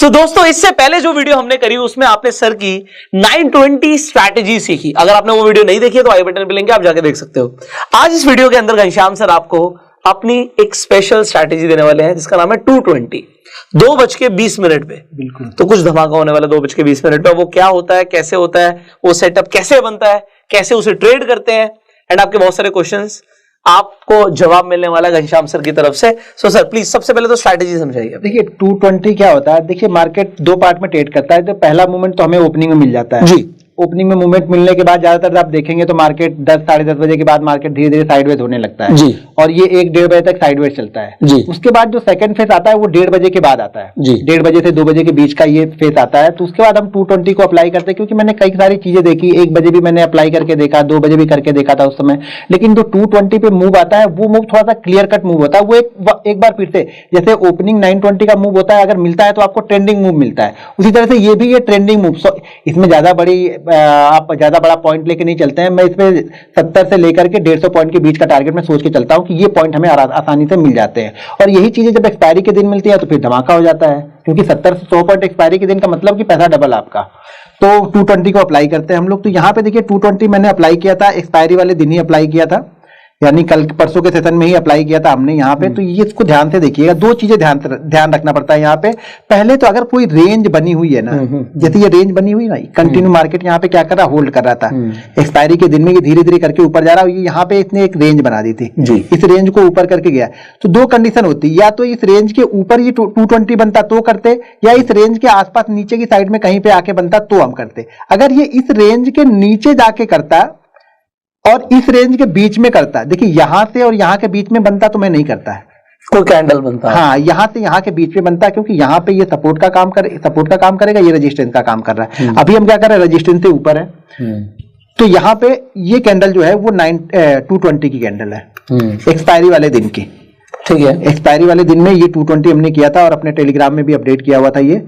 दोस्तों इससे पहले जो वीडियो हमने करी उसमें आपने सर की 920 स्ट्रैटेजी सीखी। अगर आपने वो वीडियो नहीं देखी है तो आई बटन पे लिंक है, आप जाके देख सकते हो। आज इस वीडियो के अंदर घनश्याम सर आपको अपनी एक स्पेशल स्ट्रैटेजी देने वाले हैं जिसका नाम है 220, 2:20 पे। बिल्कुल। तो कुछ धमाका होने वाला 2:20 पे। वो क्या होता है, कैसे होता है, वो सेटअप कैसे बनता है, कैसे उसे ट्रेड करते हैं, एंड आपके बहुत सारे क्वेश्चंस आपको जवाब मिलने वाला है घनश्याम सर की तरफ से। सो सर प्लीज सबसे पहले तो स्ट्रैटेजी समझाइए। देखिए 220 क्या होता है, देखिए मार्केट दो पार्ट में ट्रेड करता है। तो पहला मूवमेंट तो हमें ओपनिंग में मिल जाता है जी। ओपनिंग में मूवमेंट मिलने के बाद ज्यादातर आप देखेंगे तो मार्केट 10 साढ़े 10 बजे के बाद मार्केट धीरे धीरे साइडवेज होने लगता है जी। और ये 1-1:30 बजे तक साइडवेज चलता है जी। उसके बाद जो सेकंड फेज आता है वो 1:30 बजे के बाद आता है जी। 1:30 बजे से 2 बजे के बीच का ये फेज आता है। तो उसके बाद हम 220 को अप्लाई करते हैं, क्योंकि मैंने कई सारी चीजें देखी। 1 बजे भी मैंने अप्लाई करके देखा, 2 बजे भी करके देखा था उस समय। लेकिन जो 220 पे मूव आता है वो मूव थोड़ा सा क्लियर कट मूव होता है। वो एक बार फिर से जैसे ओपनिंग 920 का मूव होता है, अगर मिलता है तो आपको ट्रेंडिंग मूव मिलता है, उसी तरह से ये भी ये ट्रेंडिंग मूव। इसमें ज्यादा बड़ा पॉइंट लेके नहीं चलते हैं। मैं इसमें 70 से लेकर के 150 पॉइंट के बीच का टारगेट में सोच के चलता हूं कि ये पॉइंट हमें आसानी से मिल जाते हैं। और यही चीजें जब एक्सपायरी के दिन मिलती है तो फिर धमाका हो जाता है, क्योंकि 70 से 100 पॉइंट एक्सपायरी के दिन का मतलब कि पैसा डबल आपका। तो 220 को अप्लाई करते हैं हम लोग। तो यहाँ पे देखिए 220 मैंने अप्लाई किया था, एक्सपायरी वाले दिन ही अप्लाई किया था, यानी कल परसों के सेशन में ही अप्लाई किया था हमने यहाँ पे। तो ये इसको ध्यान से देखिएगा, दो चीजें ध्यान रखना पड़ता है यहाँ पे। पहले तो अगर कोई रेंज बनी हुई है ना, जैसे ये रेंज बनी हुई ना, कंटिन्यू मार्केट यहाँ पे क्या कर रहा, होल्ड कर रहा था। एक्सपायरी के दिन में ये धीरे धीरे करके ऊपर जा रहा है। यहाँ पे इसने एक रेंज बना दी थी, इस रेंज को ऊपर करके गया। तो दो कंडीशन होती, या तो इस रेंज के ऊपर ये 220 बनता तो करते, या इस रेंज के आसपास नीचे की साइड में कहीं पे आके बनता तो हम करते। अगर ये इस रेंज के नीचे जाके करता और इस रेंज के बीच में करता, देखिए यहां से और यहां के बीच में बनता तो मैं नहीं करता है, कोई कैंडल बनता है। हाँ, यहां से यहां के बीच में बनता है, क्योंकि यहां पे ये सपोर्ट का काम करेगा, ये रेजिस्टेंस का काम कर रहा है। अभी हम क्या कर रहे हैं, रेजिस्टेंस से ऊपर है। तो यहां पे ये कैंडल जो है वो 220 की कैंडल है, एक्सपायरी वाले दिन की। ठीक है, एक्सपायरी वाले दिन में ये 220 हमने किया था और अपने टेलीग्राम में भी अपडेट किया हुआ था ये।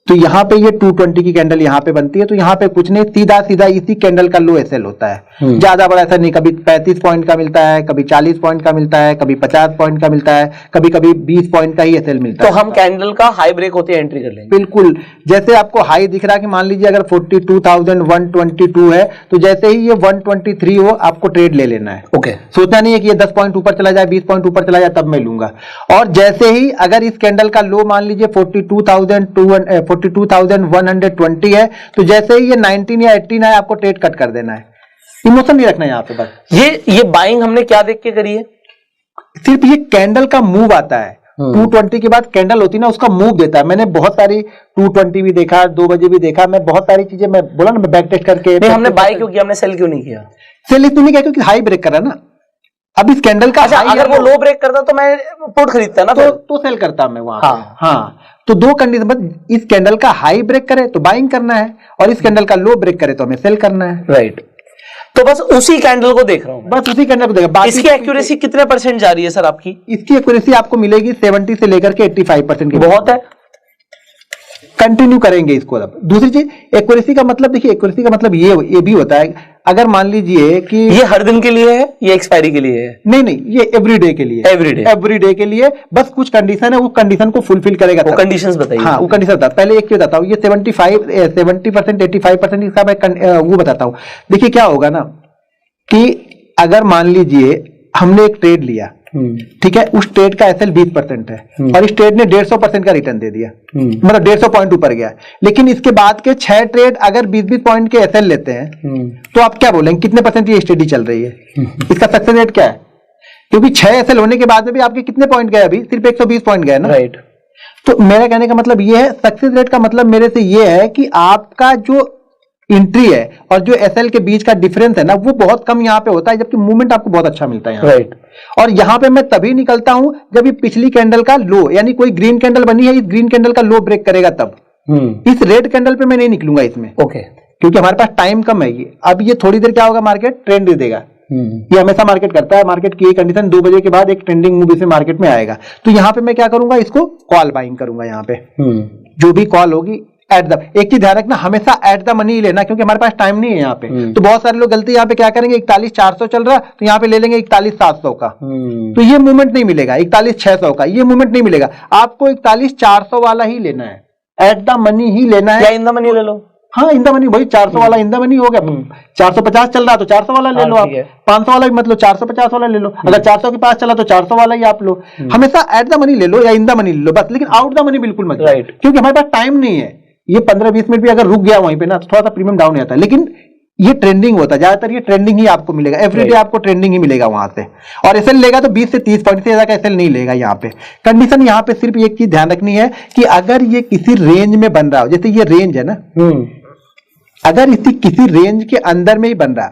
तो यहाँ पे ये 220 की कैंडल यहाँ पे बनती है। तो यहाँ पे कुछ नहीं, सीधा सीधा इसी कैंडल का लो एसएल होता है। ज्यादा बड़ा ऐसा नहीं, कभी 35 पॉइंट का मिलता है, कभी 40 पॉइंट का मिलता है, कभी 50 पॉइंट का मिलता है, कभी कभी 20 पॉइंट का ही एसएल मिलता है। तो हम कैंडल का हाई ब्रेक होते एंट्री कर लेंगे। बिल्कुल, जैसे आपको हाई दिख रहा है कि मान लीजिए अगर 42,122 है, तो जैसे ही ये 123 हो आपको ट्रेड ले लेना है। ओके, सोचना नहीं है कि ये 10 पॉइंट ऊपर चला जाए, 20 पॉइंट ऊपर चला जाए तब मैं लूंगा। और जैसे ही अगर इस कैंडल का लो मान लीजिए 42,120 है, तो जैसे ही ये 19 या 18 है आपको ट्रेड कट कर देना है। इमोशन नहीं रखना है यहाँ पे बस। ये बाइंग हमने क्या देख के करी है? सिर्फ ये कैंडल का मूव आता है। 220 के बाद कैंडल होती है ना, उसका मूव देता है। मैंने बहुत सारी 220 भी देखा, 2 बजे भी देखा, मैं बहुत सारी चीजें, मैं बोला ना मैं बैक टेस्ट करके। नहीं, हमने बाय क्यों किया, हमने सेल क्यों नहीं किया? सेल इसलिए नहीं किया क्योंकि हाई ब्रेक कर रहा ना। अब इस कैंडल का अगर वो लो ब्रेक करता तो मैं पुट खरीदता ना, तो सेल करता मैं वहां पे। हाँ, तो दो कंडीशन, बस इस कैंडल का हाई ब्रेक करे तो बाइंग करना है, और इस कैंडल का लो ब्रेक करे तो हमें सेल करना है। राइट। तो बस उसी कैंडल को देख रहा हूं, बस उसी कैंडल को देखा। इसकी एक्यूरेसी कितने % जा रही है सर आपकी? इसकी एक्यूरेसी आपको मिलेगी 70 से लेकर के 85% की। बहुत है, कंटिन्यू करेंगे इसको। अब दूसरी चीज, एक्यूरेसी का मतलब देखिए, एक्यूरेसी का मतलब ये भी होता है, अगर मान लीजिए कि ये हर दिन के लिए है, ये एक्सपायरी के लिए है? नहीं, ये एवरीडे के लिए, एवरीडे के लिए। बस कुछ कंडीशन है, वो कंडीशन को फुलफिल करेगा। वो कंडीशंस बताइए। हाँ, वो कंडीशन बता। पहले एक चीज बताता हूँ, ये 70% 85% इसका मैं वो बताता हूँ। देखिए क्या होगा ना, कि अगर मान लीजिए हमने एक ट्रेड लिया, ठीक है, उस ट्रेड का एसएल 20% है और इस ट्रेड ने 150% का रिटर्न दे दिया, मतलब 150 पॉइंट ऊपर गया। लेकिन इसके बाद के 6 ट्रेड अगर 20-20 पॉइंट के एसएल लेते हैं, तो आप क्या बोलेंगे, कितने % ये स्टडी चल रही है? इसका सक्सेस रेट क्या है? क्योंकि 6 एसएल होने के बाद में भी आपके कितने पॉइंट गए? अभी सिर्फ 120 पॉइंट गए ना। राइट। तो मेरा कहने का मतलब ये है, सक्सेस रेट का मतलब मेरे से ये है कि आपका जो एंट्री है और जो एसएल के बीच का डिफरेंस है ना, वो बहुत कम यहाँ पे होता है, जबकि मूवमेंट आपको बहुत अच्छा मिलता है। राइट। और यहाँ पे मैं तभी निकलता हूं जब ये पिछली कैंडल का लो, यानी कोई ग्रीन कैंडल बनी है, इस ग्रीन कैंडल का लो ब्रेक करेगा तब। इस रेड कैंडल पे मैं नहीं निकलूंगा इसमें। ओके, क्योंकि हमारे पास टाइम कम है। ये अब ये थोड़ी देर क्या होगा, मार्केट ट्रेंड दे देगा। ये हमेशा मार्केट करता है। मार्केट की कंडीशन 2 बजे के बाद एक ट्रेंडिंग मूव इसमें मार्केट में आएगा। तो यहाँ पे मैं क्या करूंगा, इसको कॉल बाइंग करूंगा। यहाँ पे जो भी कॉल होगी एट द, एक चीज ध्यान रखना, हमेशा एट द मनी ही लेना, क्योंकि हमारे पास टाइम नहीं है यहाँ पे। तो बहुत सारे लोग गलती यहाँ पे क्या करेंगे, 41,400 चल रहा तो यहाँ पे ले लेंगे 41,700 का, तो ये मूवमेंट नहीं मिलेगा। 41,600 का ये मूवमेंट नहीं मिलेगा, आपको 41,400 वाला ही लेना है, एट द मनी ही लेना है। या इन द मनी ले लो। हाँ, इन द मनी, वही 400 वाला इन द मनी हो गया। 450 चल रहा तो 400 वाला ले लो आप, 500 वाला भी मतलब 450 वाला ले लो, अगर 400 के पास चला तो 400 वाला ही आप लो। हमेशा एट द मनी ले लो या इन द मनी ले लो बस, लेकिन आउट द मनी बिल्कुल मत, क्योंकि हमारे पास टाइम नहीं है। ये 15-20 मिनट भी अगर रुक गया वहीं पे ना तो थोड़ा सा प्रीमियम डाउन आता है, लेकिन ये ट्रेंडिंग होता है, ज्यादातर ये ट्रेंडिंग ही आपको मिलेगा, एवरीडे आपको ट्रेंडिंग ही मिलेगा वहां से। और एसएल लेगा तो 20 से 30 पॉइंट से ज्यादा का एसएल नहीं लेगा यहाँ पे। कंडीशन यहाँ पे सिर्फ एक चीज ध्यान रखनी है कि अगर ये किसी रेंज में बन रहा हो, जैसे ये रेंज है ना, अगर इसी किसी रेंज के अंदर में ही बन रहा,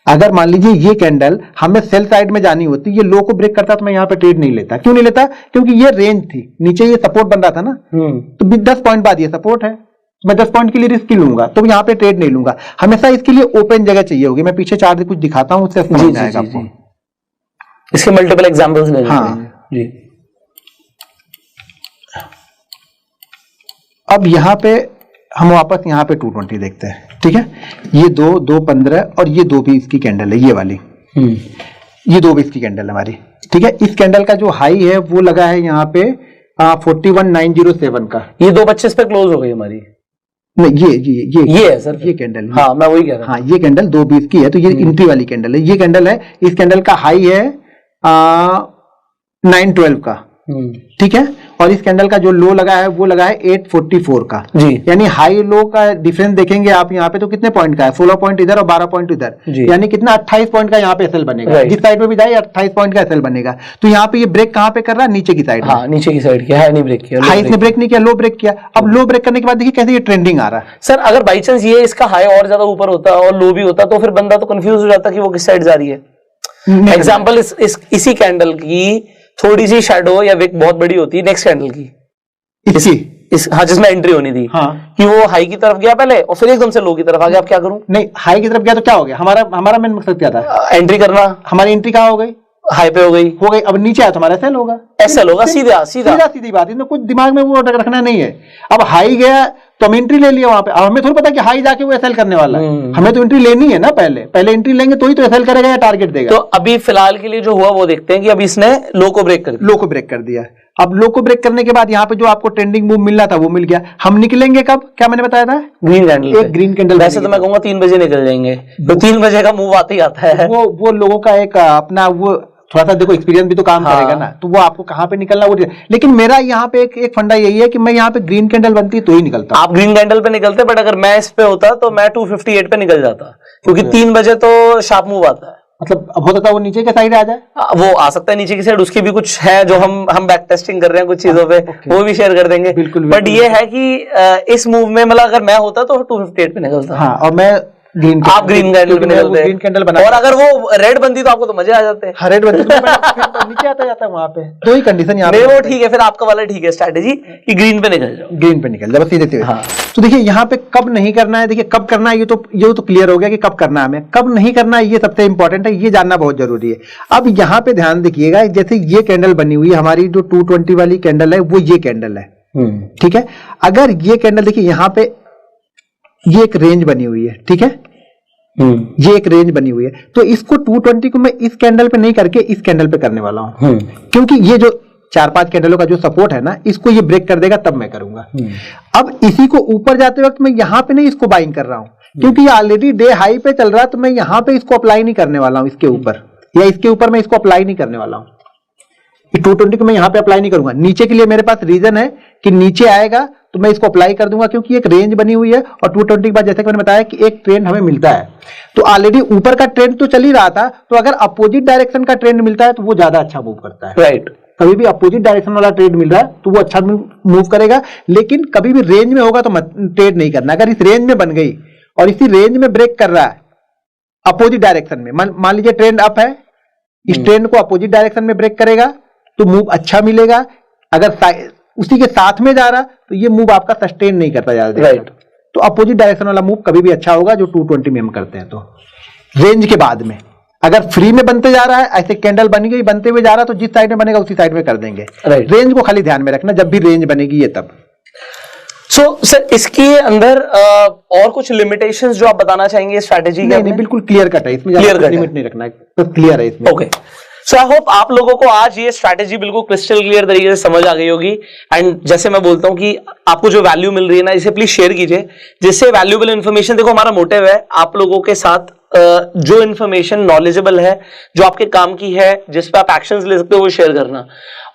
अगर मान लीजिए ये कैंडल हमें सेल साइड में जानी होती, ये लो को ब्रेक करता तो मैं यहाँ पे ट्रेड नहीं लेता। क्यों नहीं लेता, क्योंकि ये रेंज थी, नीचे ये सपोर्ट बन रहा था ना, तो 10 पॉइंट बाद ये सपोर्ट है, मैं 10 पॉइंट के लिए रिस्क लूंगा, तो यहाँ पे ट्रेड नहीं लूंगा। हमेशा इसके लिए ओपन जगह चाहिए होगी। मैं पीछे चार्ट कुछ दिखाता हूँ, उससे समझ आएगा आपको। इसके मल्टीपल एग्जांपल्स ले। हाँ जी, अब यहाँ पे हम वापस यहाँ पे 220 देखते हैं, ठीक है। ये 2-15 और ये 2-20 की कैंडल है, ये वाली, ये 2-20 की कैंडल है हमारी, ठीक है। इस कैंडल का जो हाई है वो लगा है यहाँ पे 41,907 का। ये 2.25 पे क्लोज हो गई हमारी। नहीं, ये है सर, ये कैंडल, हाँ मैं वही कह रहा हूँ। हाँ, ये कैंडल 220 की है, तो ये एंट्री वाली कैंडल है। ये कैंडल है, इस कैंडल का हाई है 912 का, ठीक है। और इस कैंडल का जो लो लगा है वो लगा है 844 का जी। यानी हाई लो का डिफरेंस देखेंगे आप यहाँ पे तो कितने पॉइंट का है, 16 पॉइंट इधर और 12 पॉइंट इधर, यानी कितना 28 पॉइंट का यहाँ पे एसएल बनेगा। जिस साइड में भी जाए 28 पॉइंट का एसएल बनेगा। तो यहाँ पे ये ब्रेक कहाँ पे कर रहा है, नीचे की साइड। हाँ, नीचे की साइड किया, हाई नहीं ब्रेक किया, हाई इसने ब्रेक नहीं किया, लो ब्रेक किया। अब लो ब्रेक करने के बाद देखिए कैसे ये ट्रेंडिंग आ रहा है। सर अगर बाई चांस ये इसका हाई और ज्यादा ऊपर होता और लो भी होता तो फिर बंदा तो कंफ्यूज हो जाता कि वो किस साइड जा रही है। एग्जाम्पल इसी कैंडल की थोड़ी सी शैडो या विक बहुत बड़ी होती है नेक्स्ट कैंडल की, हाँ, जिसमें एंट्री होनी थी, हाँ, कि वो हाई की तरफ गया पहले और फिर एकदम से लो की तरफ आ गया। अब क्या करूं? नहीं, हाई की तरफ गया तो क्या हो गया, हमारा मेन मकसद क्या था, एंट्री करना। हमारी एंट्री कहाँ हो गई, हाई पे हो गई। अब नीचे आया तो हमारा एसएल होगा, सीधी बात, इसमें कुछ दिमाग में वो रखना नहीं है। अब हाई गया तो हम एंट्री ले लिया वहां पे, अब हमें थोड़ा पता कि हाई जाके वो एसएल करने वाला है, हमें तो एंट्री लेनी है ना, पहले एंट्री लेंगे तो ही तो एसएल करेगा या टारगेट देगा। तो अभी फिलहाल के लिए जो हुआ वो देखते हैं कि अभी इसने लो को ब्रेक कर दिया। अब लो को ब्रेक करने के बाद यहाँ पे जो आपको ट्रेंडिंग मूव मिल रहा था वो मिल गया। हम निकलेंगे कब, क्या मैंने बताया था, ग्रीन कैंडल, एक ग्रीन कैंडल। वैसे तो मैं कहूंगा 3 बजे निकल जाएंगे, तो 3 बजे का मूव आते ही आता है। वो लोगों का एक अपना वो थोड़ा सा देखो एक्सपीरियंस भी तो काम करेगा ना, तो वो आपको कहाँ पे निकलना वो। लेकिन मेरा यहाँ पे एक फंडा यही है कि मैं यहाँ पे ग्रीन कैंडल बनती है तो ही निकलता। आप ग्रीन कैंडल पे निकलते, बट अगर मैं इस पे होता तो मैं 258 पे निकल जाता, क्योंकि 3 बजे तो शार्प मूव आता है। मतलब अब हो सकता है वो नीचे के साइड आ जाए, वो आ सकता है नीचे की साइड, उसकी भी कुछ है जो हम बैक टेस्टिंग कर रहे हैं कुछ चीजों पे, वो भी शेयर कर देंगे। बट ये है कि इस मूव में मतलब अगर मैं होता तो 258 पे निकलता। हाँ, और मैं आप ग्रीन कैंडल पे निकलते, ग्रीन कैंडल बना, और अगर वो रेड बनती तो आपको तो मजे आ जाते। रेड बनती तो नीचे आता जाता है वहां पे। दो ही कंडीशन यहाँ पे, वो ठीक है, फिर आपका वाला ठीक है स्ट्रैटेजी कि ग्रीन पे निकल जाओ, ग्रीन पे निकल जाओ बस सीधे। हाँ। तो देखिए यहाँ पे कब नहीं करना है, देखिए कब करना है ये तो क्लियर हो गया कि कब करना है हमें, कब नहीं करना है ये सबसे इंपॉर्टेंट है, ये जानना बहुत जरूरी है। अब यहाँ पे ध्यान देखिएगा, जैसे ये कैंडल बनी हुई है हमारी, जो 220 वाली कैंडल है वो ये कैंडल है, ठीक है। अगर ये कैंडल देखिए यहाँ पे ये एक रेंज बनी हुई है, ठीक है, ये एक रेंज बनी हुई है, तो इसको 220 को मैं इस कैंडल पे नहीं करके इस कैंडल पे करने वाला हूं, क्योंकि ये जो 4-5 कैंडलों का जो सपोर्ट है ना, इसको ये ब्रेक कर देगा तब मैं करूंगा। अब इसी को ऊपर जाते वक्त मैं यहाँ पे नहीं इसको बाइंग कर रहा हूं, क्योंकि ये ऑलरेडी डे हाई पे चल रहा है, तो मैं यहाँ पे इसको अप्लाई नहीं करने वाला हूं, इसके ऊपर या इसके ऊपर मैं इसको अप्लाई नहीं करने वाला हूं। 220 को मैं यहाँ पे अप्लाई नहीं करूंगा। नीचे के लिए मेरे पास रीजन है कि नीचे आएगा तो मैं इसको अप्लाई कर दूंगा, क्योंकि एक रेंज बनी हुई है, और 220 के बाद जैसे कि मैंने बताया कि एक ट्रेंड हमें मिलता है, तो ऑलरेडी ऊपर का ट्रेंड तो चल ही रहा था, तो अगर अपोजिट डायरेक्शन का ट्रेंड मिलता है तो वो ज्यादा अच्छा मूव करता है। राइट, कभी भी अपोजिट डायरेक्शन वाला ट्रेड मिल रहा है तो वो अच्छा मूव करेगा, लेकिन कभी भी रेंज में होगा तो ट्रेड नहीं करना। अगर इस रेंज में बन गई और इसी रेंज में ब्रेक कर रहा है अपोजिट डायरेक्शन में, मान लीजिए ट्रेंड अप है, इस ट्रेंड को अपोजिट डायरेक्शन में ब्रेक करेगा तो मूव अच्छा मिलेगा। अगर उसी के साथ में जा रहा तो ये मूव आपका सस्टेन नहीं करता ज्यादा। राइट, तो अपोजिट डायरेक्शन वाला मूव कभी भी अच्छा होगा जो 220 में हम करते हैं। तो रेंज के बाद में अगर फ्री में बनते जा रहा है, ऐसे कैंडल बन गई बनते हुए जा रहा है, तो जिस साइड में बनेगा उसी साइड में कर देंगे। रेंज को खाली ध्यान में रखना, जब भी रेंज बनेगी ये तब। सो सर इसके अंदर और कुछ लिमिटेशंस जो आप बताना चाहेंगे स्ट्रैटेजी के? नहीं, बिल्कुल क्लियर कट है इसमें, Clear cut है। लिमिट नहीं रखना है, तो क्लियर है इसमें। ओके, सो आई होप आप लोगों को आज ये स्ट्रैटेजी बिल्कुल क्रिस्टल क्लियर तरीके से समझ आ गई होगी। एंड जैसे मैं बोलता हूं कि आपको जो वैल्यू मिल रही है ना, इसे प्लीज शेयर कीजिए, जिससे वैल्यूएबल इन्फॉर्मेशन, देखो हमारा मोटिव है आप लोगों के साथ जो इन्फॉर्मेशन नॉलेजेबल है, जो आपके काम की है, जिस पे आप एक्शंस ले सकते हो, वो शेयर करना।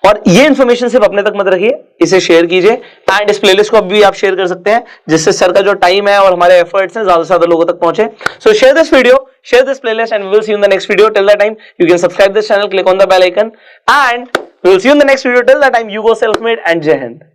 और ये इन्फॉर्मेशन सिर्फ अपने तक मत रखिए, इसे शेयर कीजिए। एंड इस प्लेलिस्ट को भी आप शेयर कर सकते हैं, जिससे सर का जो टाइम है और हमारे एफर्ट्स हैं ज्यादा से ज्यादा लोगों तक पहुंचे। So share this video, share this playlist, and we will see you in the next video. Till that time you can subscribe this channel, click on the bell icon, and we will see you in the next video. Till that time, you go self-made, and Jai Hind.